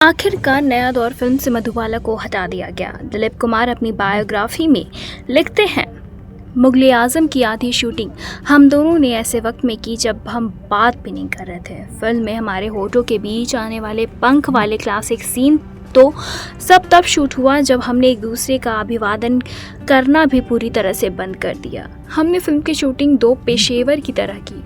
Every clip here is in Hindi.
आखिरकार नया दौर फिल्म से मधुबाला को हटा दिया गया। दिलीप कुमार अपनी बायोग्राफी में लिखते हैं, मुगले आजम की आधी शूटिंग हम दोनों ने ऐसे वक्त में की जब हम बात भी नहीं कर रहे थे। फिल्म में हमारे होठों के बीच आने वाले पंख वाले क्लासिक सीन तो सब तब शूट हुआ जब हमने एक दूसरे का अभिवादन करना भी पूरी तरह से बंद कर दिया। हमने फिल्म की शूटिंग दो पेशेवर की तरह की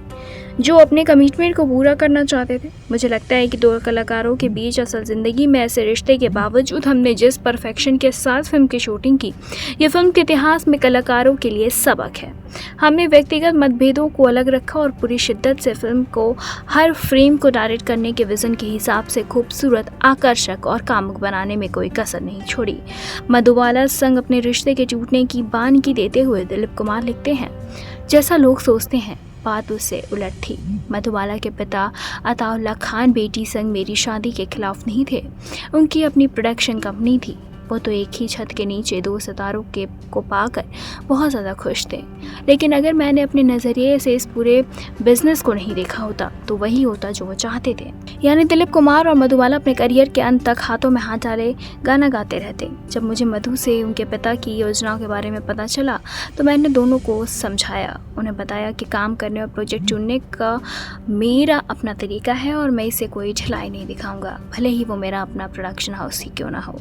जो अपने कमिटमेंट को पूरा करना चाहते थे। मुझे लगता है कि दो कलाकारों के बीच असल ज़िंदगी में ऐसे रिश्ते के बावजूद हमने जिस परफेक्शन के साथ फिल्म की शूटिंग की, ये फिल्म के इतिहास में कलाकारों के लिए सबक है। हमने व्यक्तिगत मतभेदों को अलग रखा और पूरी शिद्दत से फिल्म को हर फ्रेम को डायरेक्ट करने के विज़न के हिसाब से खूबसूरत, आकर्षक और कामुक बनाने में कोई कसर नहीं छोड़ी। मधुबाला संग अपने रिश्ते के टूटने की बानगी देते हुए दिलीप कुमार लिखते हैं, जैसा लोग सोचते हैं बात उससे उलट थी। मधुबाला के पिता अताउल्ला खान बेटी संग मेरी शादी के खिलाफ नहीं थे। उनकी अपनी प्रोडक्शन कंपनी थी। वो तो एक ही छत के नीचे दो सितारों को पाकर बहुत ज़्यादा खुश थे। लेकिन अगर मैंने अपने नज़रिए से इस पूरे बिजनेस को नहीं देखा होता तो वही होता जो वो चाहते थे। यानी दिलीप कुमार और मधुबाला अपने करियर के अंत तक हाथों में हाथ डाले गाना गाते रहते। जब मुझे मधु से उनके पिता की योजनाओं के बारे में पता चला तो मैंने दोनों को समझाया, उन्हें बताया कि काम करने और प्रोजेक्ट चुनने का मेरा अपना तरीका है और मैं इसे कोई ढिलाई नहीं दिखाऊंगा, भले ही वो मेरा अपना प्रोडक्शन हाउस ही क्यों ना हो।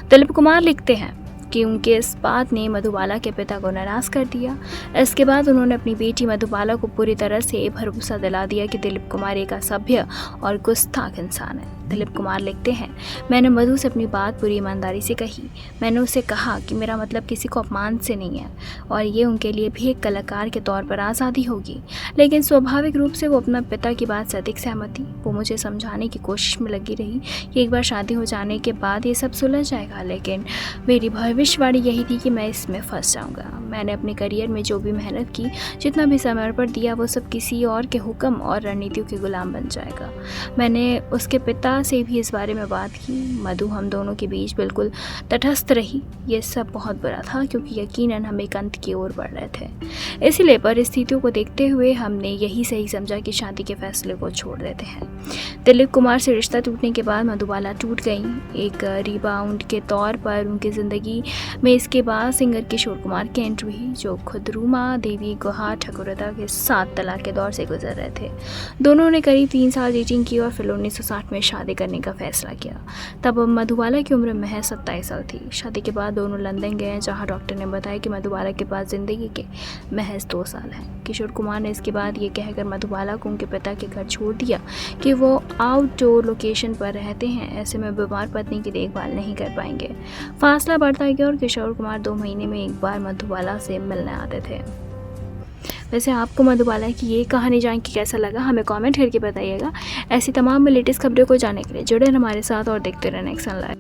दिलीप कुमार लिखते हैं कि उनके इस बात ने मधुबाला के पिता को नाराज़ कर दिया। इसके बाद उन्होंने अपनी बेटी मधुबाला को पूरी तरह से भरोसा दिला दिया कि दिलीप कुमार एक असभ्य और गुस्ताख इंसान है। दिलीप कुमार लिखते हैं, मैंने मधु से अपनी बात पूरी ईमानदारी से कही। मैंने उसे कहा कि मेरा मतलब किसी को अपमान से नहीं है और ये उनके लिए भी एक कलाकार के तौर पर आज़ादी होगी। लेकिन स्वाभाविक रूप से वो अपना पिता की बात से अधिक सहमत थी। वो मुझे समझाने की कोशिश में लगी रही कि एक बार शादी हो जाने के बाद ये सब सुलझ जाएगा, लेकिन मेरी भविष्यवाणी यही थी कि मैं इसमें फंस जाऊँगा। मैंने अपने करियर में जो भी मेहनत की, जितना भी समर्पण दिया, वो सब किसी और के हुक्म और रणनीतियों के गुलाम बन जाएगा। मैंने उसके पिता से भी इस बारे में बात की। मधु हम दोनों के बीच बिल्कुल तटस्थ रही। ये सब बहुत बुरा था क्योंकि यकीनन हम एक अंत की ओर बढ़ रहे थे। इसीलिए परिस्थितियों को देखते हुए हमने यही सही समझा कि शादी के फैसले को छोड़ देते हैं। दिलीप कुमार से रिश्ता टूटने के बाद मधुबाला टूट गई। एक रिबाउंड के तौर पर उनकी ज़िंदगी में इसके बाद सिंगर किशोर कुमार की एंट्री हुई, जो खुद रूमा देवी गुहा ठाकुरदा के साथ तलाक के दौर से गुजर रहे थे। दोनों ने करीब 3 साल डेटिंग की और फिर 1960 में शादी करने का फैसला किया। तब मधुबाला की उम्र महज 27 साल थी। शादी के बाद दोनों लंदन गए, जहां डॉक्टर ने बताया कि मधुबाला के पास ज़िंदगी के महज 2 साल हैं। किशोर कुमार ने इसके बाद ये कहकर मधुबाला को उनके पिता के घर छोड़ दिया कि वो आउटडोर लोकेशन पर रहते हैं, ऐसे में बीमार पत्नी की देखभाल नहीं कर पाएंगे। फासला बढ़ता गया और किशोर कुमार 2 महीने में एक बार मधुबाला से मिलने आते थे। वैसे आपको मधुबाला की ये कहानी जान के कैसा लगा, हमें कमेंट करके बताइएगा। ऐसी तमाम लेटेस्ट खबरों को जानने के लिए जुड़े रहें हमारे साथ और देखते रहें नेक्स्ट लाइव।